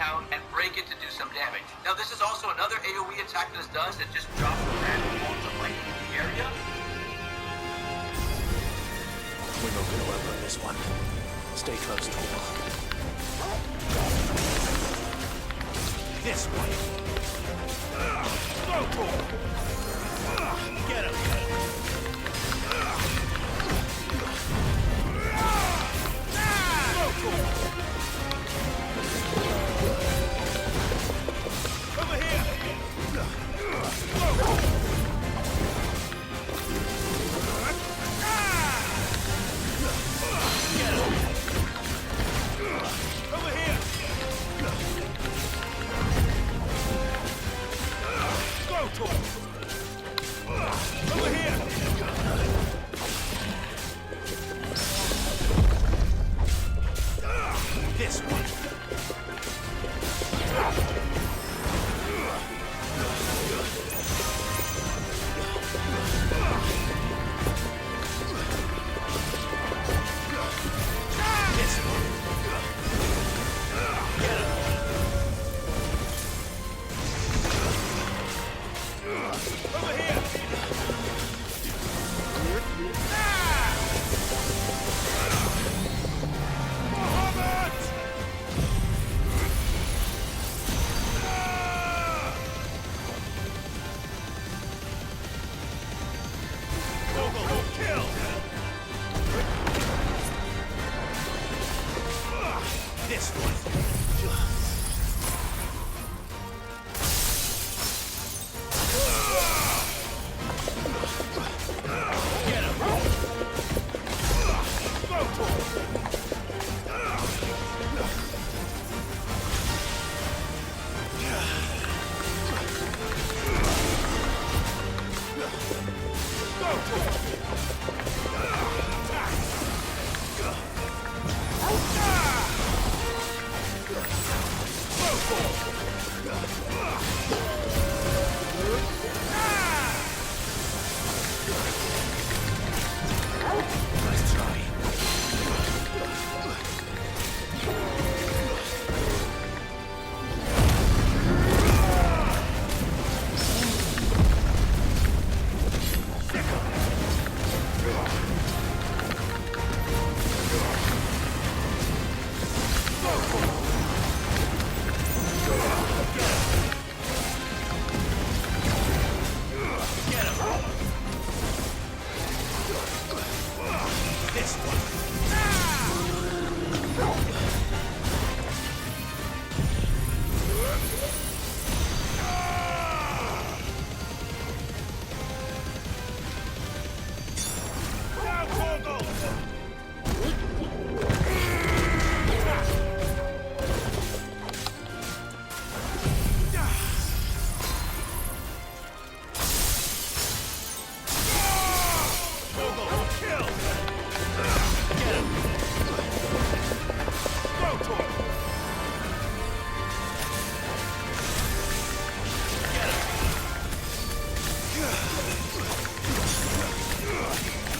town and break it to do some damage. Now, this is also another AoE attack this does that just drops random bolts of lightning in the area. We're not going to outrun this one. Stay close to him. This way. Go for it. Get him. Go for it. Over here. Go for it. Get him. Over here. Go to him. Over here. This one. This one. Get him. Over here. Mohammed! Kill! This one. Get him! Go for it! Go for it! Nice try. Get him! This one. Down, Walkthough! Kill! Get him! Go to him! Get him!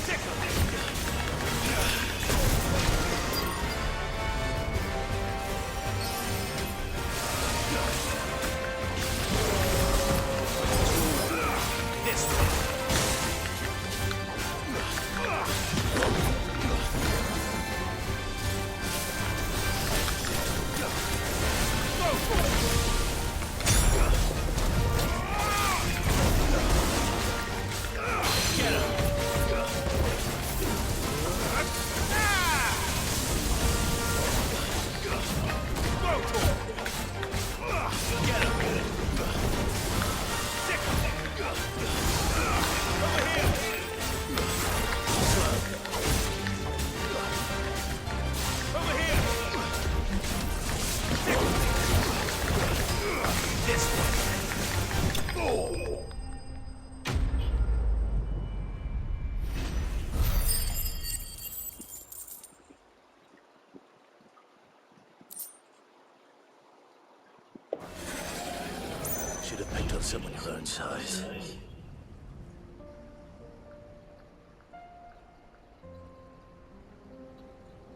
Tickle him! This way! Get him! Go to him! Get him! Tickle him! Over here! Over here! Tickle him! This one! Should have picked on someone your own size.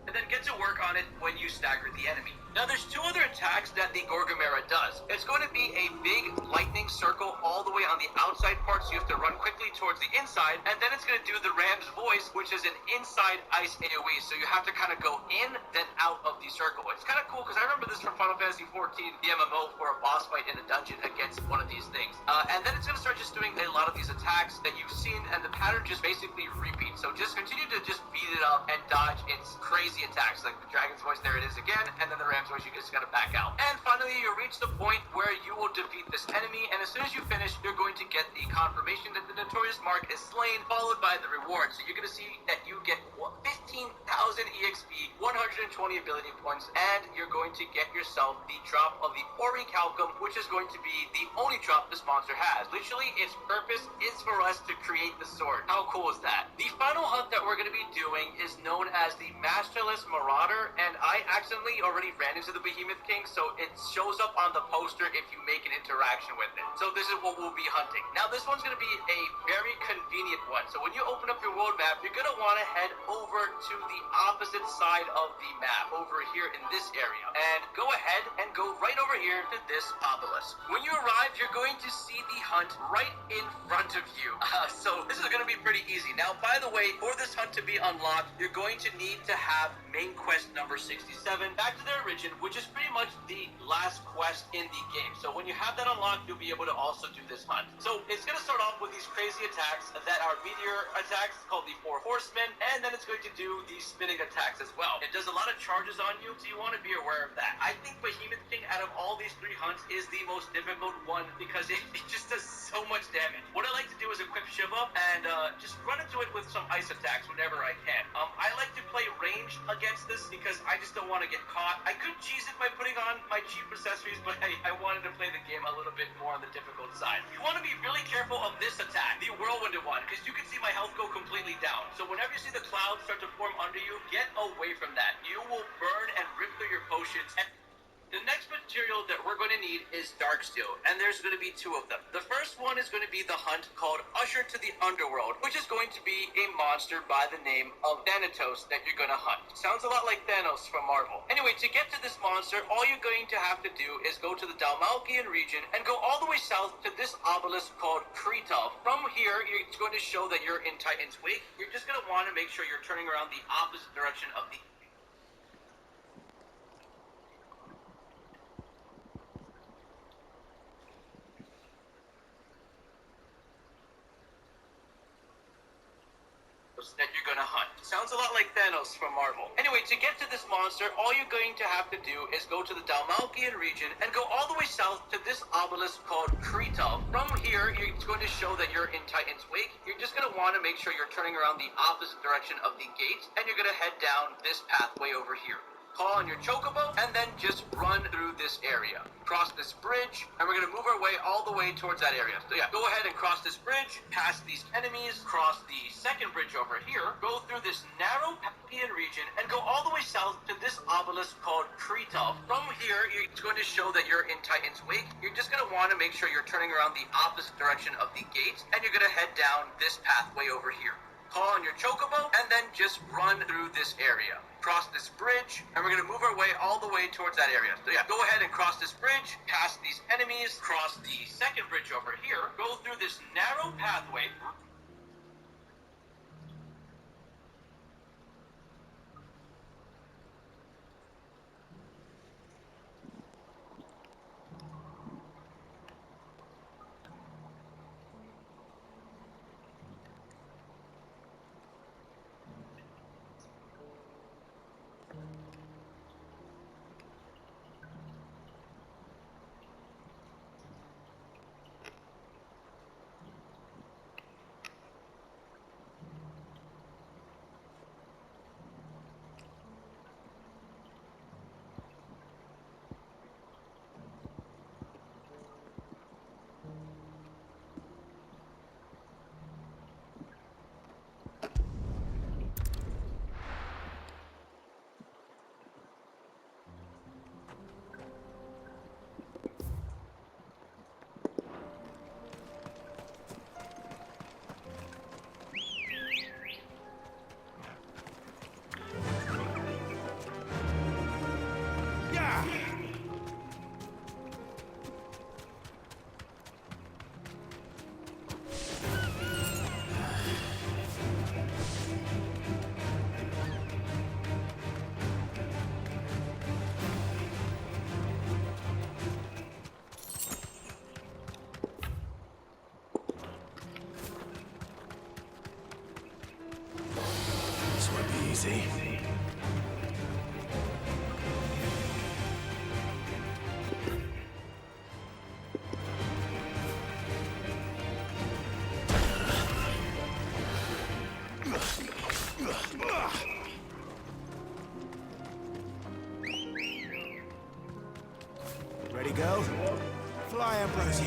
And then get to work on it when you stagger the enemy. Now, there's two other attacks attacks that the Gorgamera does. It's going to be a big lightning circle all the way on the outside part, so you have to run quickly towards the inside, and then it's going to do the Ram's voice, which is an inside ice AoE, so you have to kind of go in, then out of the circle. It's kind of cool, because I remember this from Final Fantasy XIV, the MMO, for a boss fight in a dungeon against one of these things. And then it's going to start just doing a lot of these attacks that you've seen, and the pattern just basically repeats. So just continue to just beat it up and dodge its crazy attacks, like the Dragon's Voice, there it is again, and then the Ram's Voice, you just got to back out. And finally, you reach the point where you will defeat this enemy, and as soon as you finish, you're going to get the confirmation that the Notorious Mark is slain, followed by the reward. So you're going to see that you get 15,000 EXP, 120 ability points, and you're going to get yourself the drop of the Orichalcum, which is going to be the only drop this monster has. Literally, its purpose is for us to create the sword. How cool is that? The final hunt that we're going to be doing is known as the Masterless Marauder, and I accidentally already ran into the Behemoth King, so it shows up on the poster if you make an interaction with it. So this is what we'll be hunting. Now this one's going to be a very convenient one. So when you open up your world map, you're going to want to head over to the opposite side of the map, over here in this area, and go ahead and go right over here to this obelisk. When you arrive, you're going to see the hunt right in front of you. So this is going to be pretty easy. Now, by the way, for this hunt to be unlocked, you're going to need to have main quest number 67, Back to the Origin, which is pretty much the last quest in the game. So when you have that unlocked, you'll be able to also do this hunt. So it's going to start off with these crazy attacks that are meteor attacks called the Four Horsemen, and then it's going to do these spinning attacks as well. It does a lot of charges on you, so you want to be aware of that. I think Behemoth King, out of all these three hunts, is the most difficult one because it just does so much damage. What I like to do is equip Shiva and just run into it with some ice attacks whenever I can. I like to play range against this because I just don't want to get caught. I could cheese it by putting on my cheap accessories, but I wanted to play the game a little bit more on the difficult side. You want to be really careful of this attack, the Whirlwinded one, because you can see my health go completely down. So whenever you see the clouds start to form under you, get away from that. You will burn and rip through your potions. And the next material that we're going to need is Darksteel, and there's going to be two of them. The first one is going to be the hunt called Usher to the Underworld, which is going to be a monster by the name of Thanatos that you're going to hunt. Sounds a lot like Thanos from Marvel. Anyway, to get to this monster, all you're going to have to do is go to the Dalmalkian region and go all the way south to this obelisk called Kretov. From here, it's going to show that you're in Titan's Wake. You're just going to want to make sure you're turning around the opposite direction of the that you're going to hunt. Sounds a lot like Thanos from Marvel. Anyway, to get to this monster, all you're going to have to do is go to the Dalmalkian region and go all the way south to this obelisk called Kretov. From here, it's going to show that you're in Titan's Wake. You're just going to want to make sure you're turning around the opposite direction of the gate, and you're going to head down this pathway over here. Call on your chocobo, and then just run through this area. Cross this bridge, and we're going to move our way all the way towards that area. So yeah, go ahead and cross this bridge, past these enemies, cross the second bridge over here, go through this narrow Papian region, and go all the way south to this obelisk called Kretov. From here, it's going to show that you're in Titan's Wake. You're just going to want to make sure you're turning around the opposite direction of the gate, and you're going to head down this pathway over here. Call on your chocobo, and then just run through this area. Cross this bridge, and we're going to move our way all the way towards that area. So yeah, go ahead and cross this bridge, past these enemies, cross the second bridge over here, go through this narrow pathway. see? Ready, go? Fly, Ambrosia.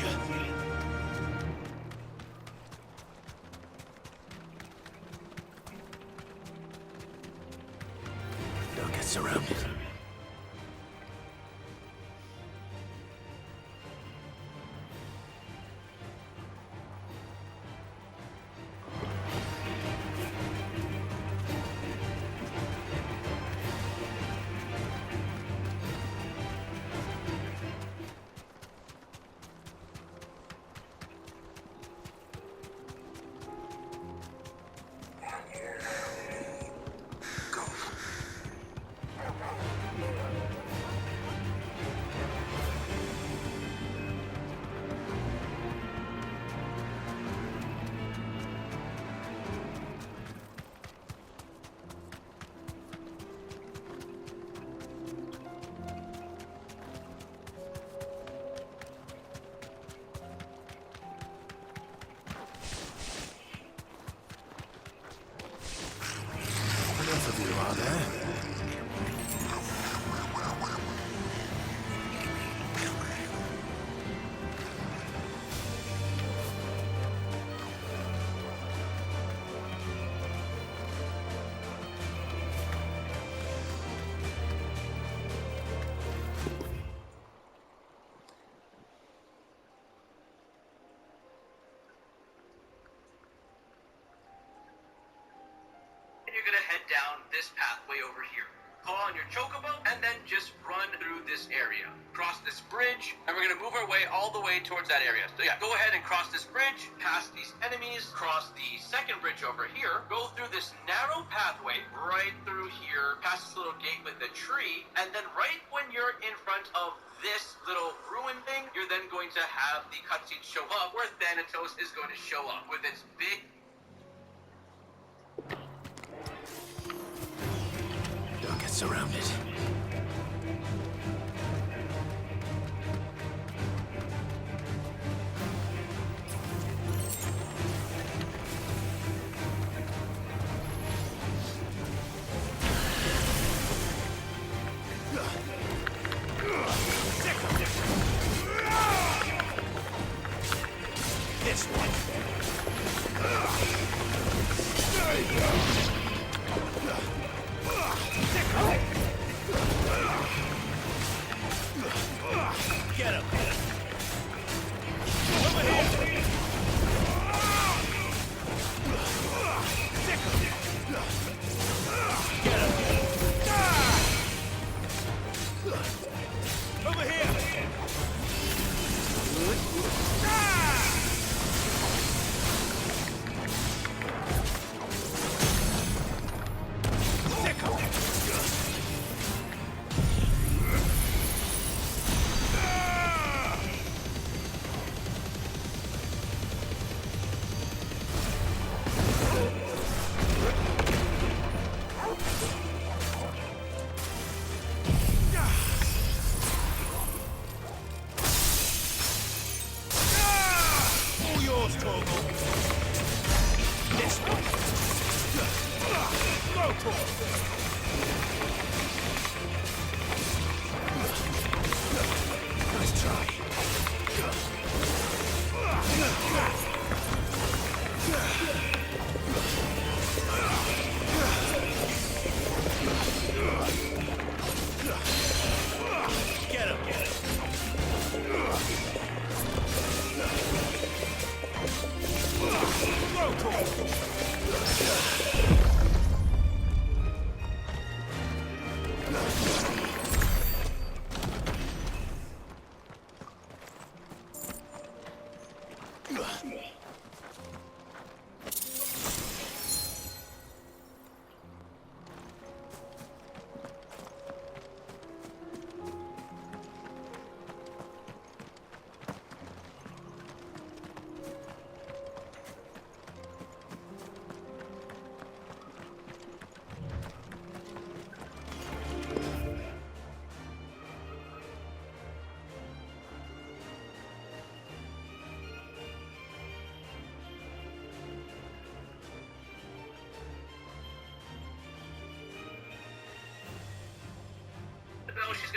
Don't get surrounded. Enough of you, are there? You're gonna head down this pathway over here. Call on your chocobo, and then just run through this area. Cross this bridge, and we're gonna move our way all the way towards that area. So yeah, go ahead and cross this bridge, past these enemies, cross the second bridge over here, go through this narrow pathway, right through here, past this little gate with the tree, and then right when you're in front of this little ruin thing, you're then going to have the cutscene show up, where Thanatos is going to show up with its big... Don't get surrounded. This one. Get him! Over here! Get him! Over here! All yours, Torgal. This one. Go, Torgal. Nice try. Get him, get him. Go, Torgal.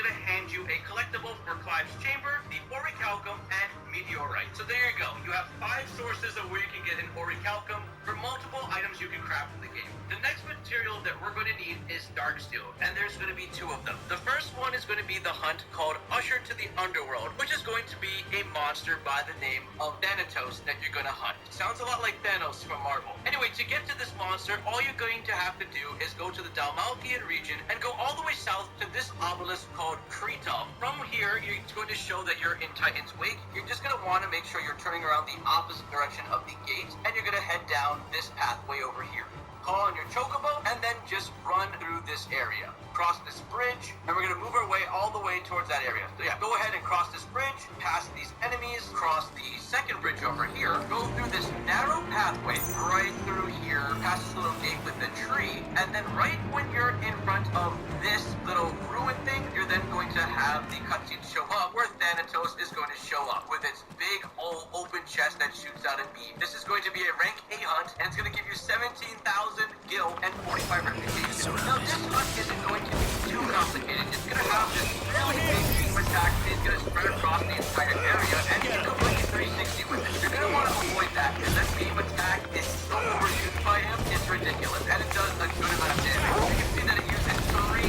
going to hand you a collectible for Clive's Chamber, the Orichalcum, and Meteorite. So there you go. You have 5 sources of where you can get an Orichalcum for multiple items you can craft in the game. The next material that we're going to need is Darksteel, and there's going to be 2 of them. The first one is going to be the hunt called Usher to the Underworld, which is going to be a monster by the name of Thanatos that you're going to hunt. Sounds a lot like Thanos from Marvel. Anyway, to get to this monster, all you're going to have to do is go to the Dalmalkian region and go all the way south to this obelisk called Kretov. From here, it's going to show that you're in Titan's Wake. You're just going to want to make sure you're turning around the opposite direction of the gate, and you're going to head down this pathway over here. Call on your chocobo, and then just run through this area. Cross this bridge, and we're going to move our way all the way towards that area. So yeah, go ahead and cross this bridge, past these enemies, cross the second bridge over here, go through this narrow pathway right through here, past this little gate with the tree, and then right when you're in front of this little ruin thing, you're then going to have the cutscene show up where Thanatos is going to show up with its big old open chest that shoots out a beam. This is going to be a rank A hunt, and it's going to give you 17,000 gil and 45 reputation. Now this hunt isn't going to be too complicated. It's going to have this really big beam attack that is going to spread across the entire area, and you can complete 360 with it. You're going to want to avoid that, because that beam attack is so overused by him, it's ridiculous, and it does a good amount of damage. You can see that it uses 3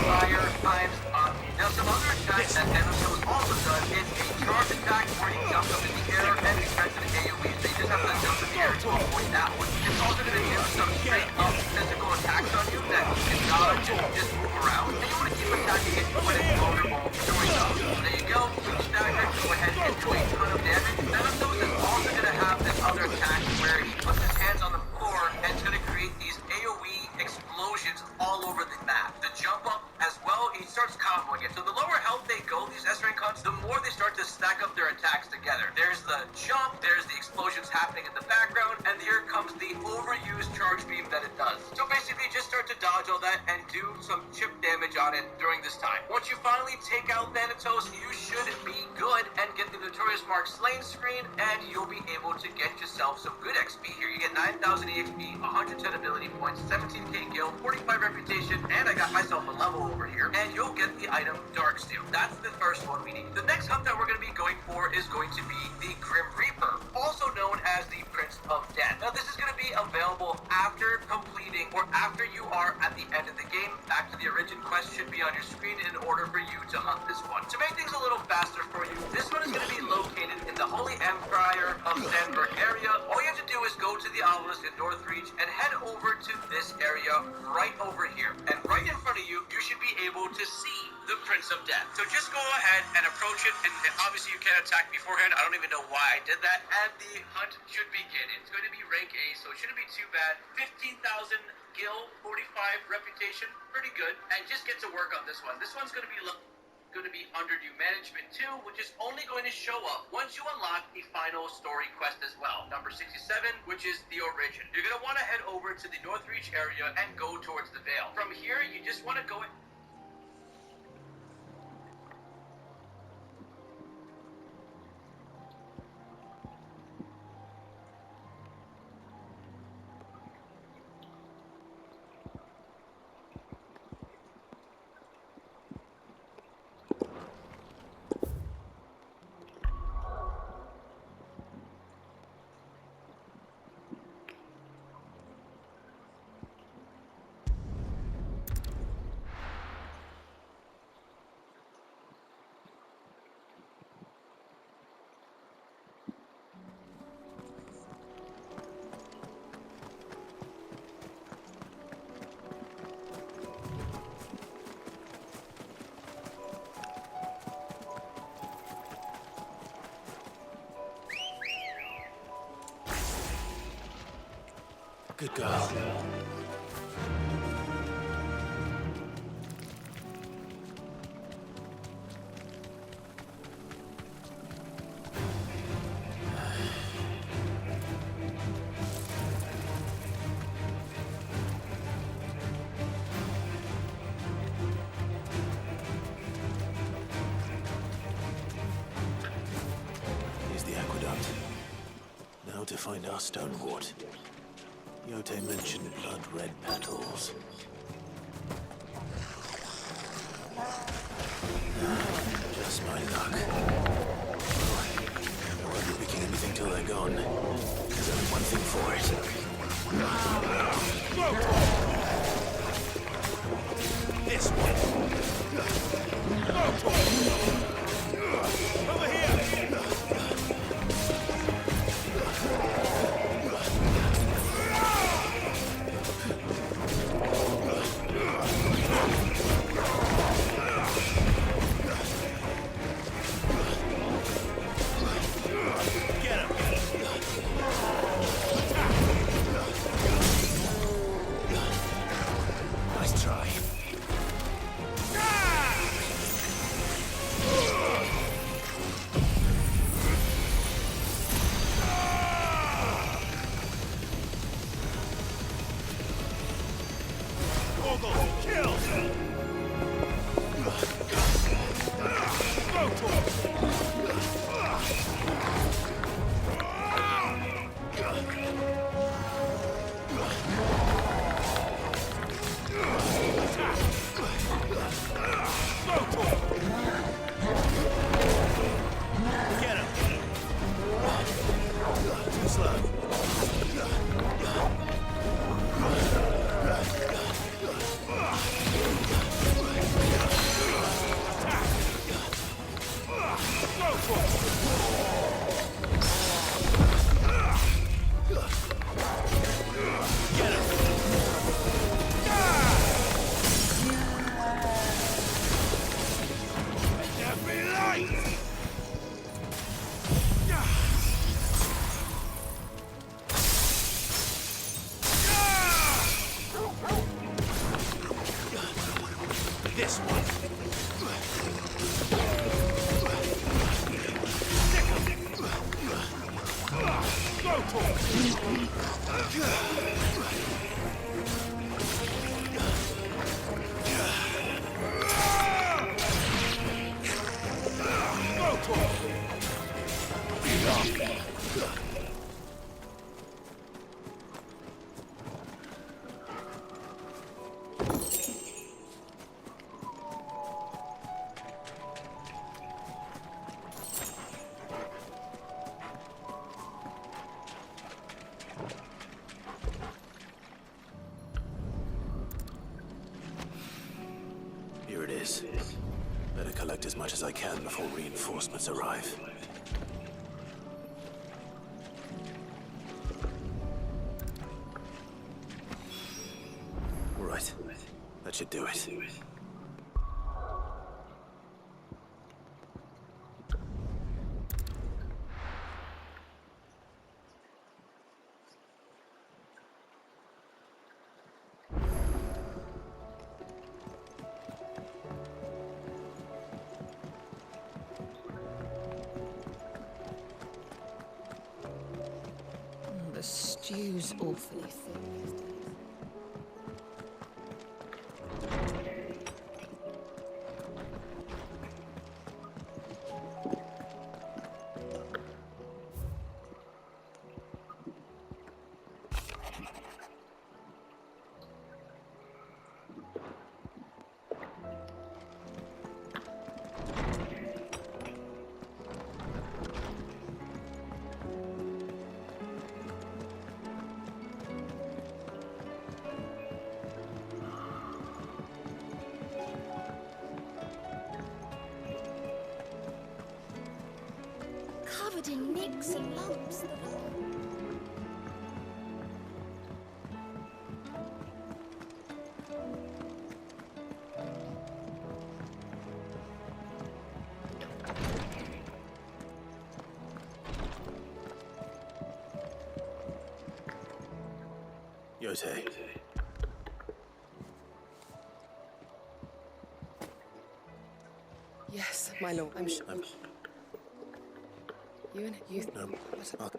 fire times on me. Now some other attacks that Thanatos also does is a charge attack where he jumps up in the air and defends an AoE, so you just have to jump in the air to avoid that one. It's also going to do some straight up physical attacks on you that you can dodge and just move around, and you want to keep attacking it when it's vulnerable doing so. There you go, switch dagger, go ahead and do a ton of damage. Thanatos is also going to have this other attack where he puts his hands on the floor and it's going to create these AoE explosions all over the map. The jump up as well, he starts comboing it. So the lower health they go, these S-rank hunts, the more they start to stack up their attacks together. There's the jump, there's the explosions happening in the background, and here comes the overused charge beam that it does. So basically just start to dodge all that and do some chip damage on it during this time. Once you finally take out Thanatos, you should be good and get the Notorious Mark Slain screen, and you'll be able to get yourself some good XP here. You get 9,000 EXP, 110 ability points, 17k gil, 45 reputation, and I got myself a level over here, and you'll get the item Darksteel. That's the first one we need. The next hunt that we're going to be going for is going to be the Grim Reaper, also known as the Prince of Death. Now this is going to be available after completing, or after you are at the end of the game. Back to the origin quest should be on your screen in order for you to hunt this one. To make things a little faster for you, this one is going to be located in the Holy Empire of Sandberg area. All you have to do is go to the obelisk in Northreach and head over to this area right over here. And right in front of you, you should be able to see the Prince of Death. So just go ahead and approach it, and obviously you can't attack beforehand. I don't even know why I did that. And the hunt should begin. It's going to be rank A, so it shouldn't be too bad. 15,000 gil, 45 reputation, pretty good. And just get to work on this one. This one's going to be under new management 2, which is only going to show up once you unlock the final story quest as well, number 67, which is the origin. You're going to want to head over to the Northreach area and go towards the Vale. From here, you just want to go in. Good girl. Here's the aqueduct. Now to find our stonewort. Yote mentioned blood-red petals. Just my luck. I won't be picking anything till they're gone. There's only one thing for it. This one. Over here! This one. Go Here it is. Better collect as much as I can before reinforcements arrive. Right. That should do it. The stew's awfully thick. Covered in nicks and lumps that are... Yote. Yes, my lord. I'm sure. You and you. No. What?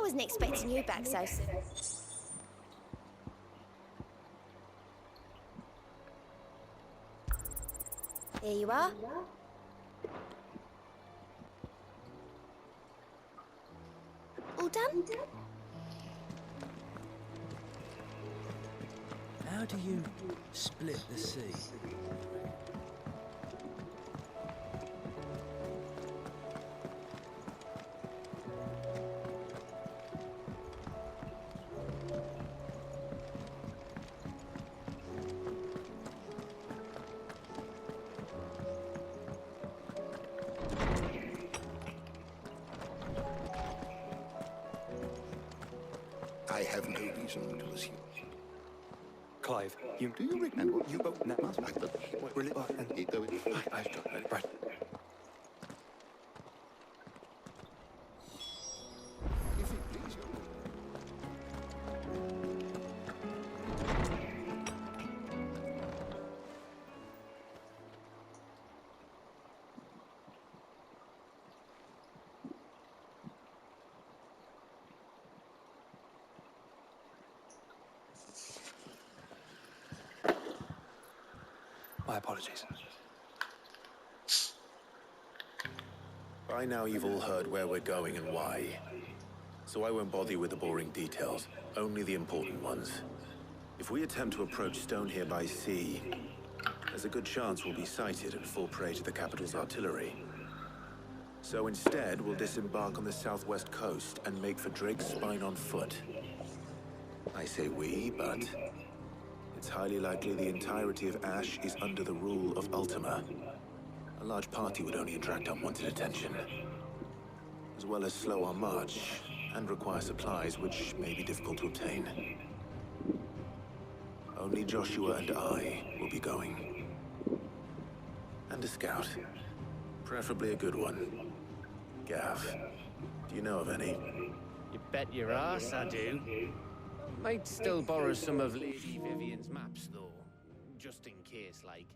wasn't expecting you back so soon. Here you are. All done? How do you split the sea? I have no reason to assume. Clive, Do you remember you both No. Brilliant. Right. If it please you. My apologies. By now you've all heard where we're going and why. So I won't bother you with the boring details, only the important ones. If we attempt to approach Stone here by sea, there's a good chance we'll be sighted and fall prey to the capital's artillery. So instead, we'll disembark on the southwest coast and make for Drake's Spine on foot. I say we, but it's highly likely the entirety of Ash is under the rule of Ultima. A large party would only attract unwanted attention, as well as slow our march and require supplies which may be difficult to obtain. Only Joshua and I will be going. And a scout. Preferably a good one. Gav, do you know of any? You bet your ass I do. Might still borrow some of Lady Vivian's maps, though. Just in case, like.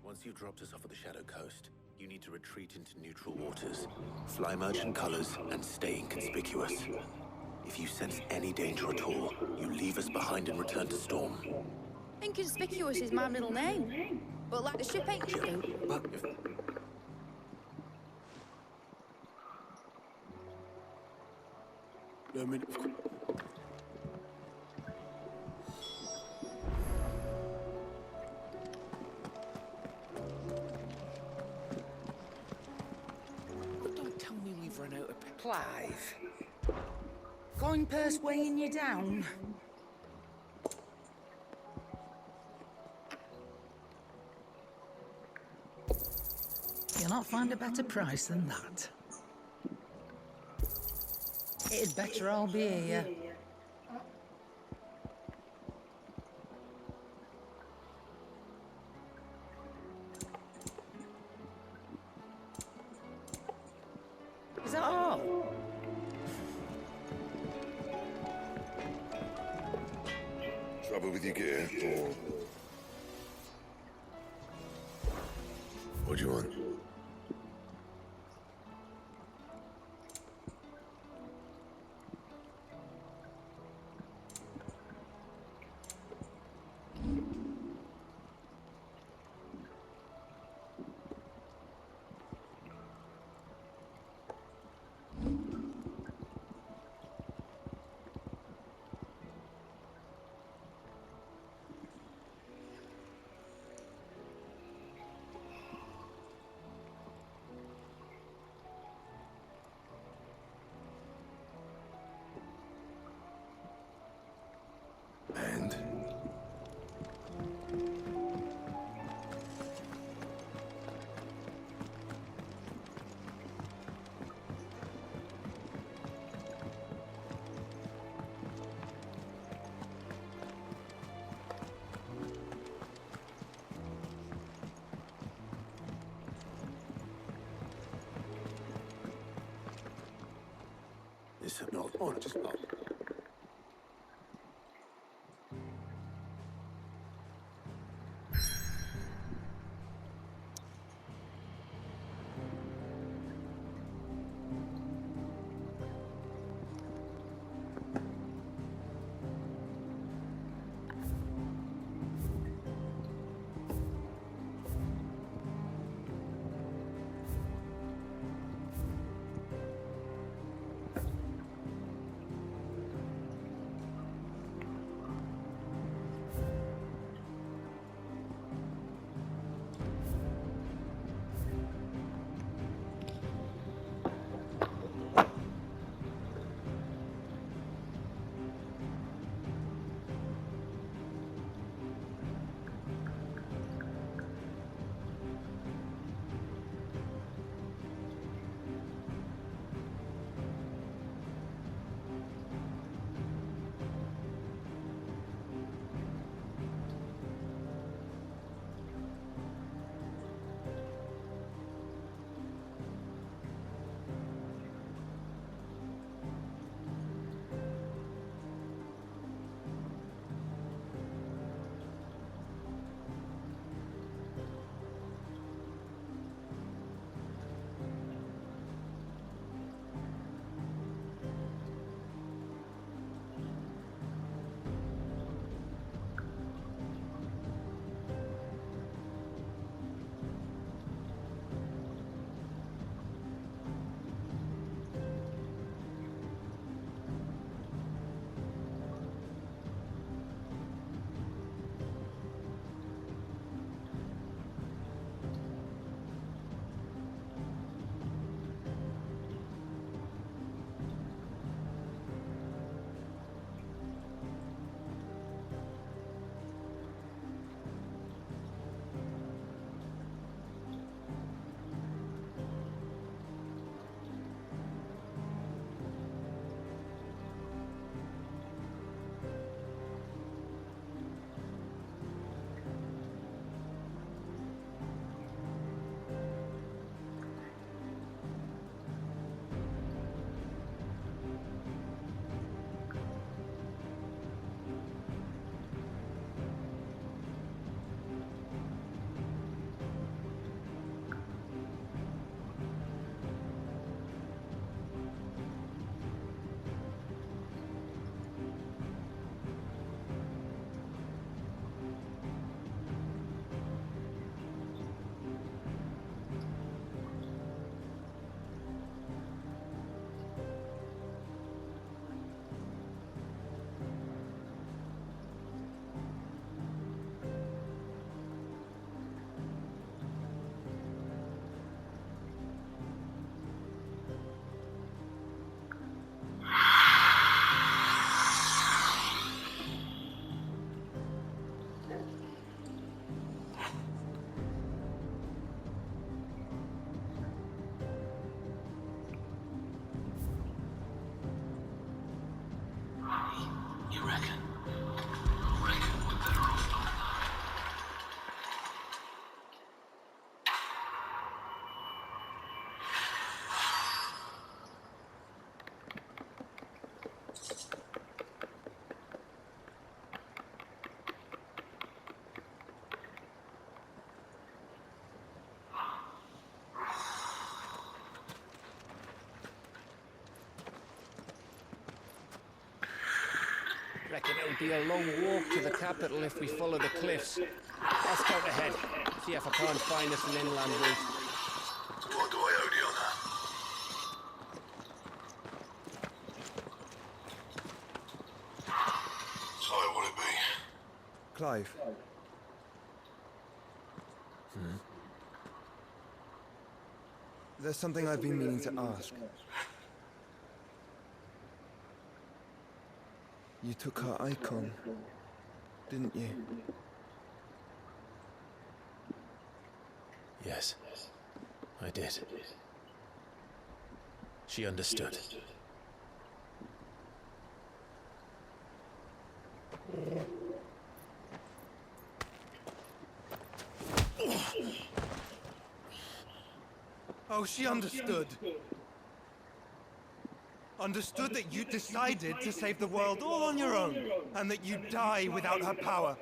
Once you've dropped us off at the Shadow Coast, you need to retreat into neutral waters, fly merchant colors, and stay inconspicuous. If you sense any danger at all, you leave us behind and return to Storm. Inconspicuous is my middle name. But like the ship ain't shipping. But if... No, I mean, of course. But don't tell me we've run out of Clive. Going purse weighing you down. You'll not find a better price than that. It'd better all be here. Is that all? Trouble with your gear, or... What do you want? And? This is not... Oh, just... Oh. You reckon? Reckon we're better off not knowing. Reckon it'll be a long walk to the capital if we follow the cliffs. I'll scout ahead, see if I can't find us an inland route. What do I owe you on that? So what would it be? Clive. There's something I've been meaning to ask. You took her icon, didn't you? Yes, I did. She understood. Oh, she understood. Understood that you decided to save the world all on your own, and that you'd die without her power.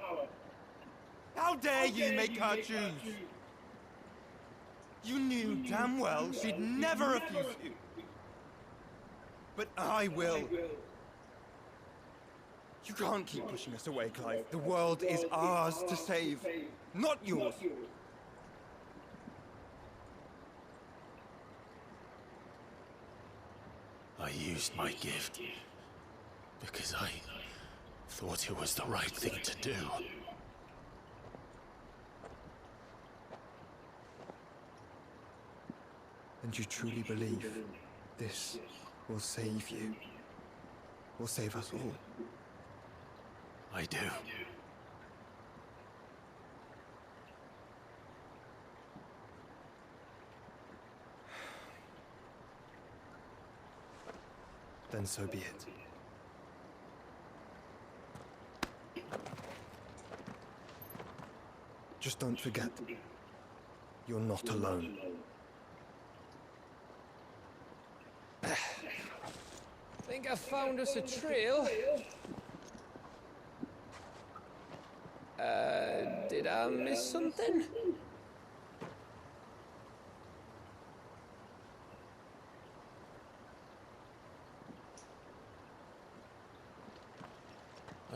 How dare you make her choose? You knew damn well she'd never refuse you. But I will. You can't keep pushing us away, Clive. The world is ours to save, not yours. I used my gift because I thought it was the right thing to do. And you truly believe this will save you? Will save us all? I do. Then so be it. Just don't forget, you're not alone. Think I found us a trail. Did I miss something?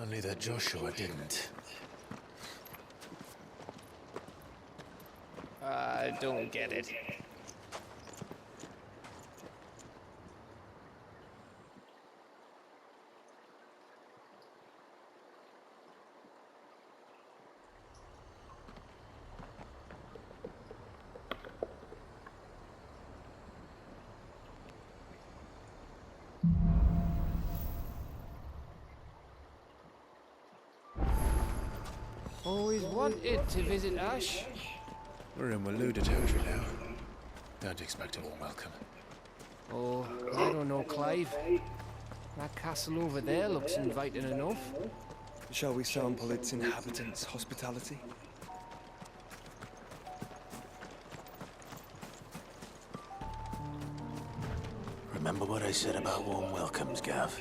Only that Joshua didn't. I don't get it. Always wanted to visit Ash. We're in Waluda territory now. Don't expect a warm welcome. Oh, I don't know, Clive. That castle over there looks inviting enough. Shall we sample its inhabitants' hospitality? Remember what I said about warm welcomes, Gav?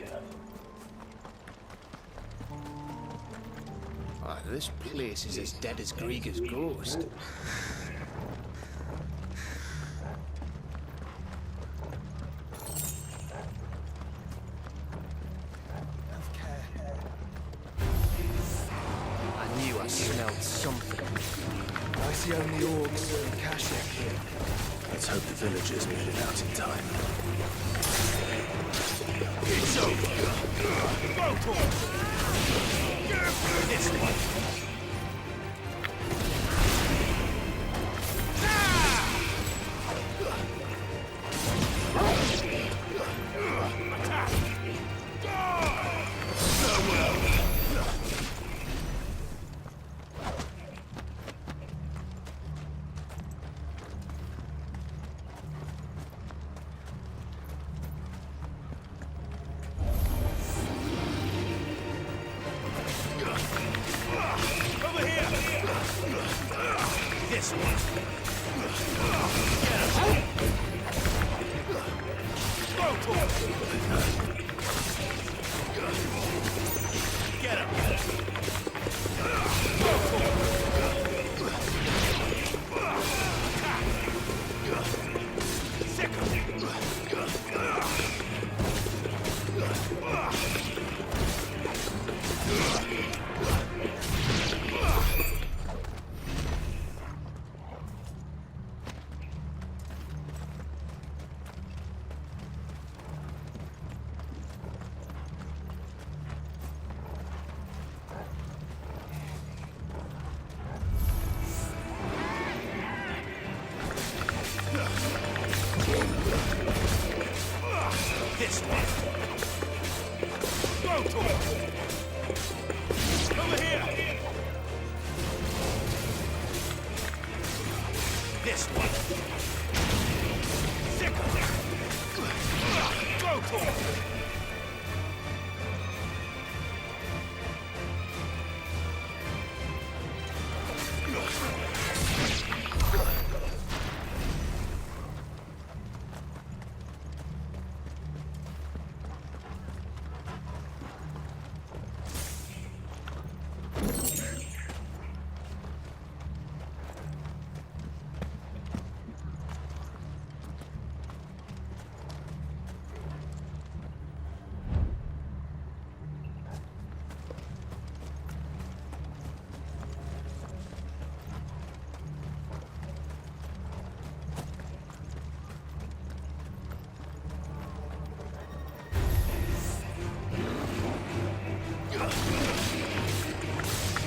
Ah, this place is as dead as Grieger's ghost. I knew I smelled something. I see only orcs and Kashik here. Let's hope the villagers made it out in time. It's over. Walkthough. It's This one. Get him. Sick him. This one. Go to him. Over here. This one. Sick of it. Go to him.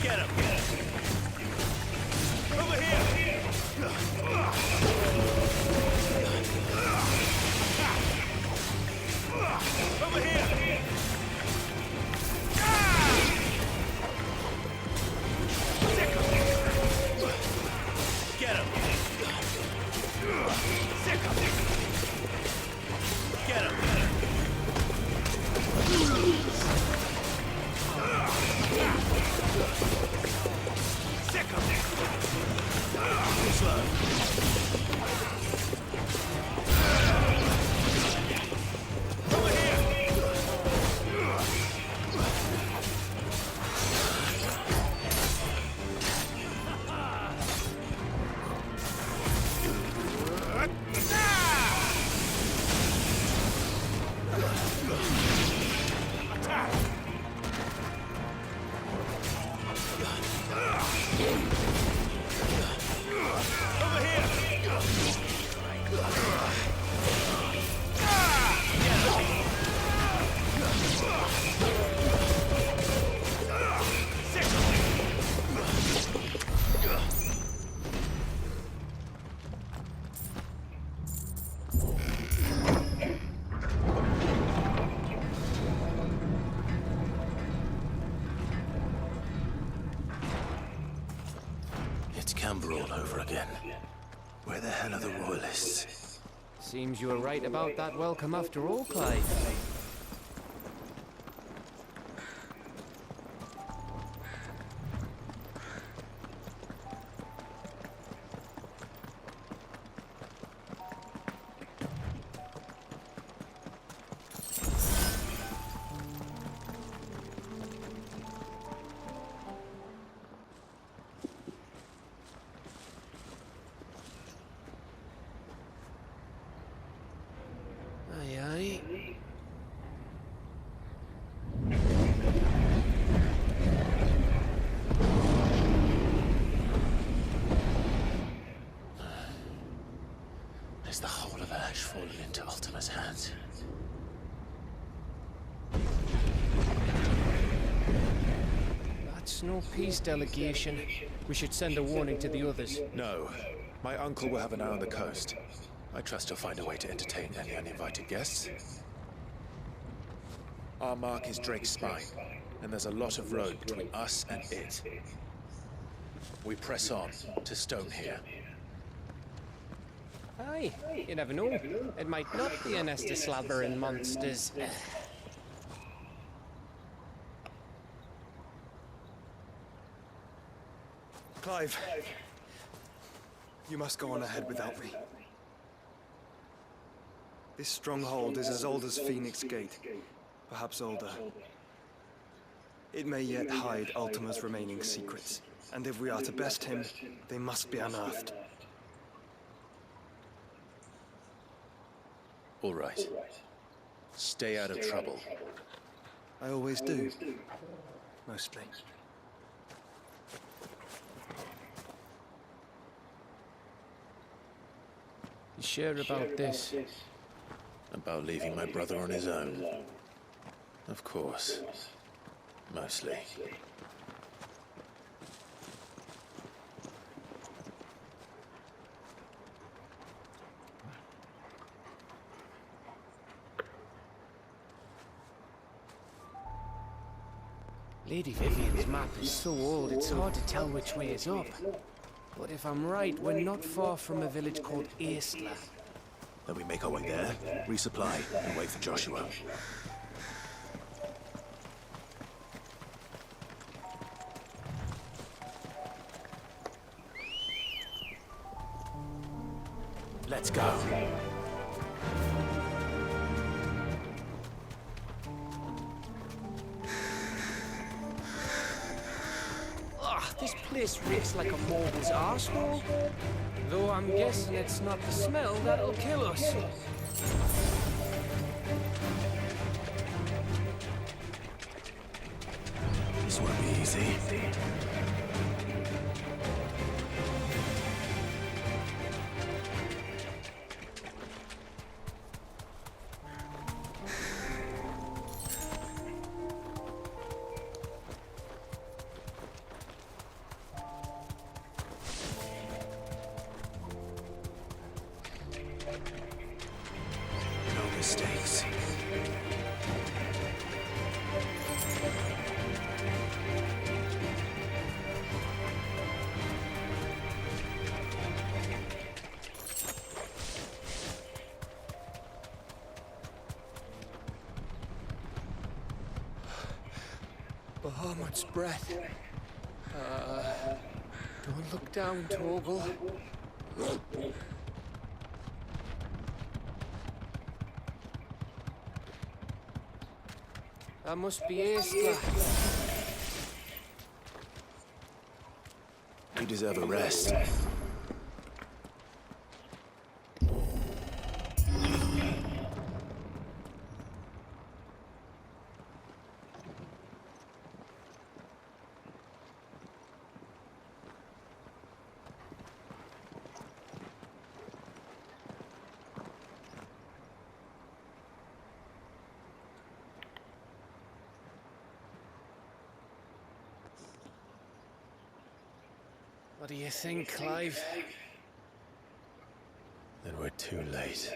Get him! Over here! Over here! Sick him! Get him! Sick him! Get him! Sick him! Slow. Over here! Over here! It's Camber all over again. Where the hell are the royalists? Seems you were right about that welcome after all, Clive. Aye, aye. Is the whole of Ash fallen into Ultima's hands? That's no peace delegation. We should send a warning to the others. No. My uncle will have an eye on the coast. I trust he'll find a way to entertain any uninvited guests. Our mark is Drake's spine, and there's a lot of road between us and it. We press on to Stone here. Aye, you never know. It might not be a nest of slathering monsters. Clive, You must go on ahead without me. This stronghold is as old as Phoenix Gate, perhaps older. It may yet hide Ultima's remaining secrets, and if we are to best him, they must be unearthed. All right. Stay out of trouble. I always do. Mostly. You sure about this? About leaving my brother on his own? Of course. Mostly. Lady Vivian's map is so old it's hard to tell which way is up. But if I'm right, we're not far from a village called Aistla. Then we make our way there, resupply, and wait for Joshua. Let's go. This place reeks like a morbid's arsehole. Though I'm guessing it's not the smell that'll kill us. This won't be easy. No mistakes. Bahamut's breath. Don't look down, Torgal. That must be Aistla. You deserve a rest. What do you think, Clive? Then we're too late.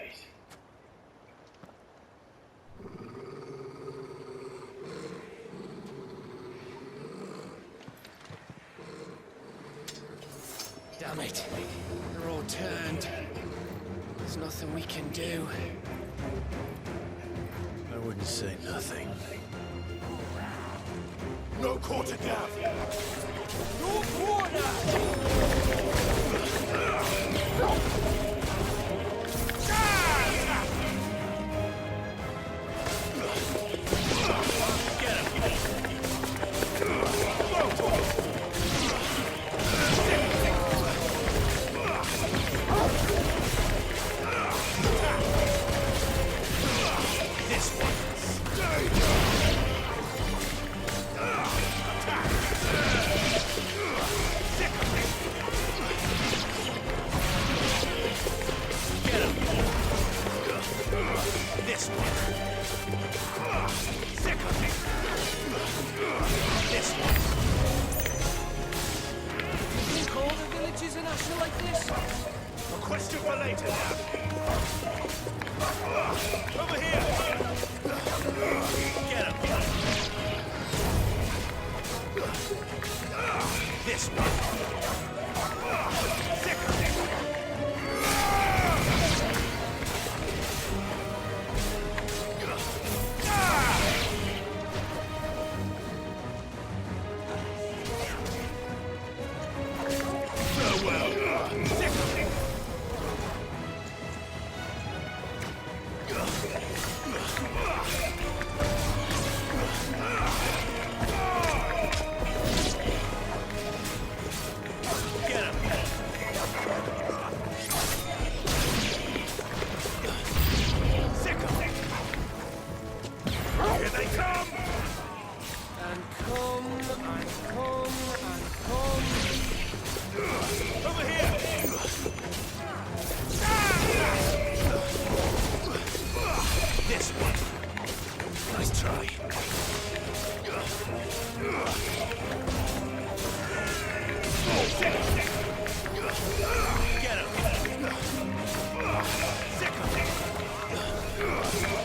Damn it. They're all turned. There's nothing we can do. I wouldn't say nothing. No quarter down! No quarter! This one. Nice try. Get him.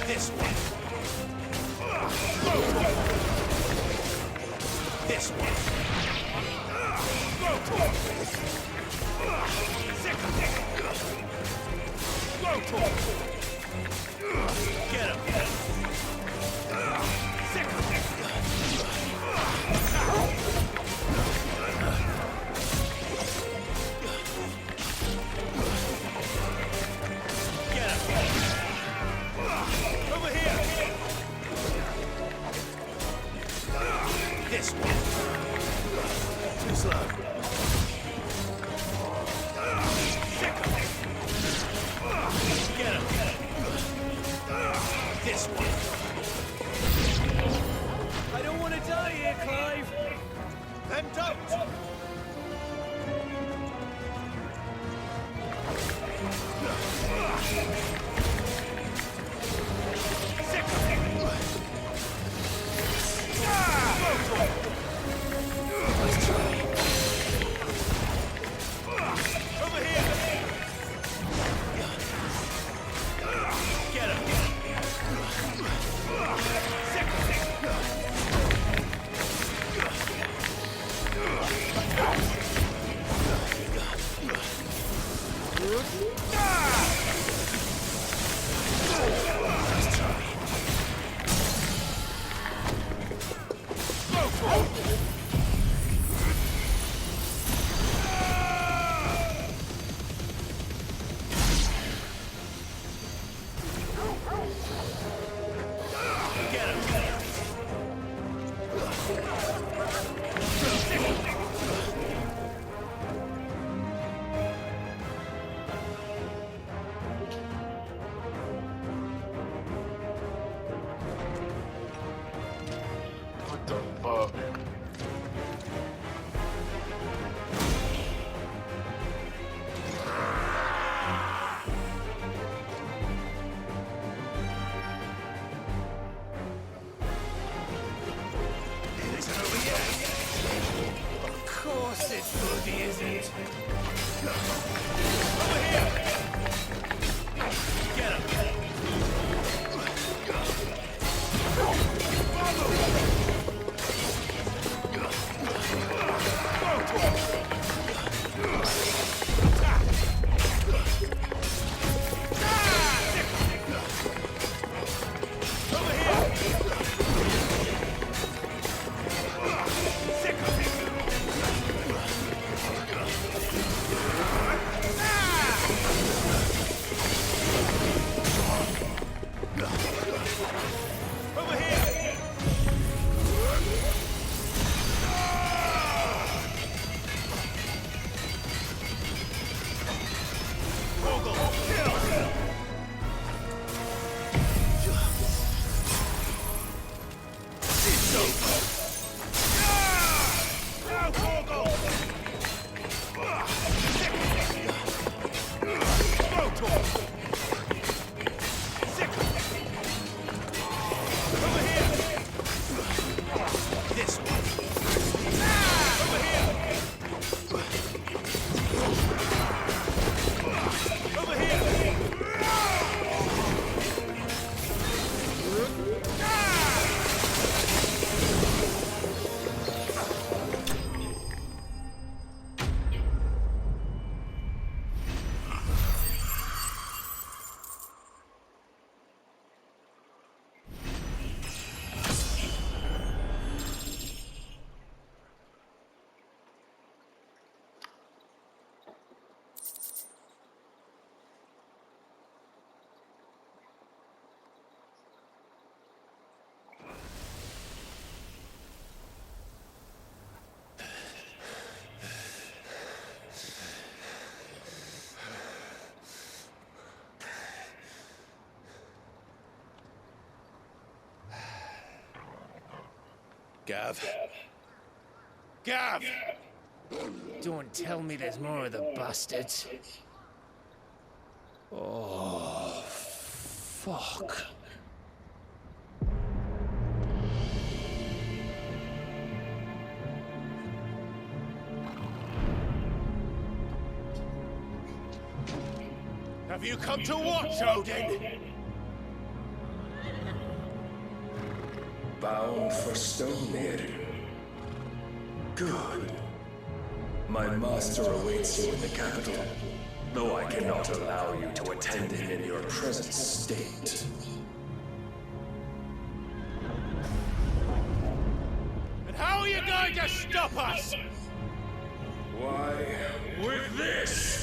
This one. This one. Get him. Over here. This one. Too slow. Get him. This one. I don't want to die here, Clive. Then don't. Over here. Get him. What the fuck? Of course it's good, isn't? Over here. Get him. Gav. Gav! Don't tell me there's more of the bastards. Oh, fuck. Have you come to watch, Odin? Bound for Stonemere. Good. My master awaits you in the capital, though I cannot allow you to attend him in your present state. And how are you going to stop us? Why, with this!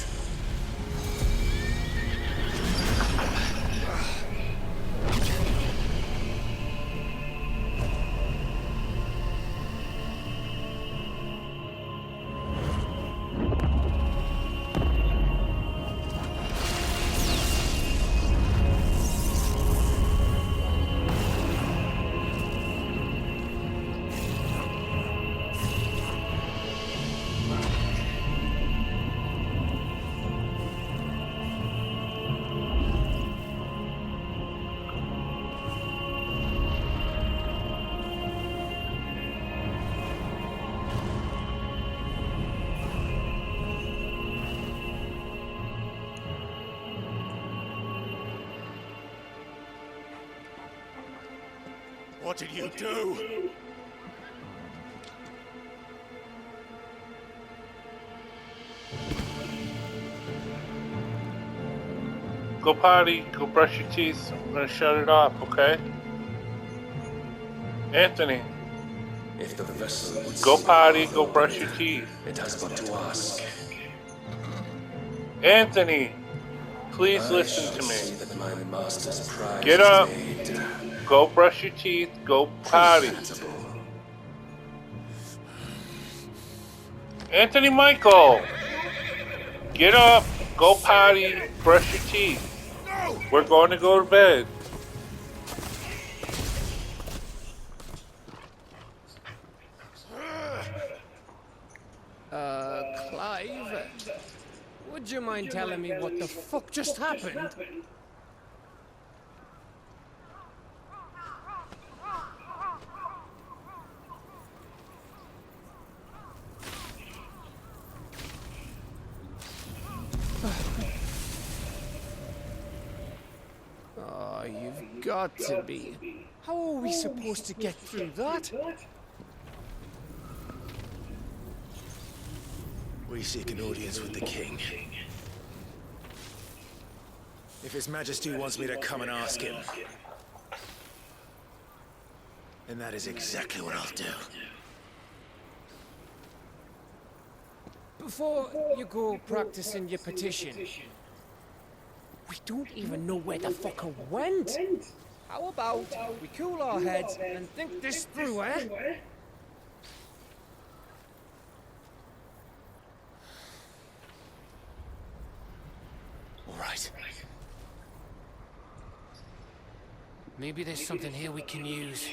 What did you do? Go potty, go brush your teeth. I'm gonna shut it off, okay? Anthony. If the vessel would Go see potty, our go brush Lord, your teeth. it has but to ask. Anthony, please I listen shall to see me. that my master's prize Get is up. made Go brush your teeth, go potty. presentable. Anthony Michael! Get up, go potty, brush your teeth. We're going to go to bed. Clive, would you mind telling me what the fuck just happened? Oh, you've got to be. How are we supposed to get through that? We seek an audience with the king. If His Majesty wants me to come and ask him, then that is exactly what I'll do. Before you go practicing your petition, we don't even know where the fucker went. How about we cool our heads and think this through, eh? All right. Maybe there's something here we can use.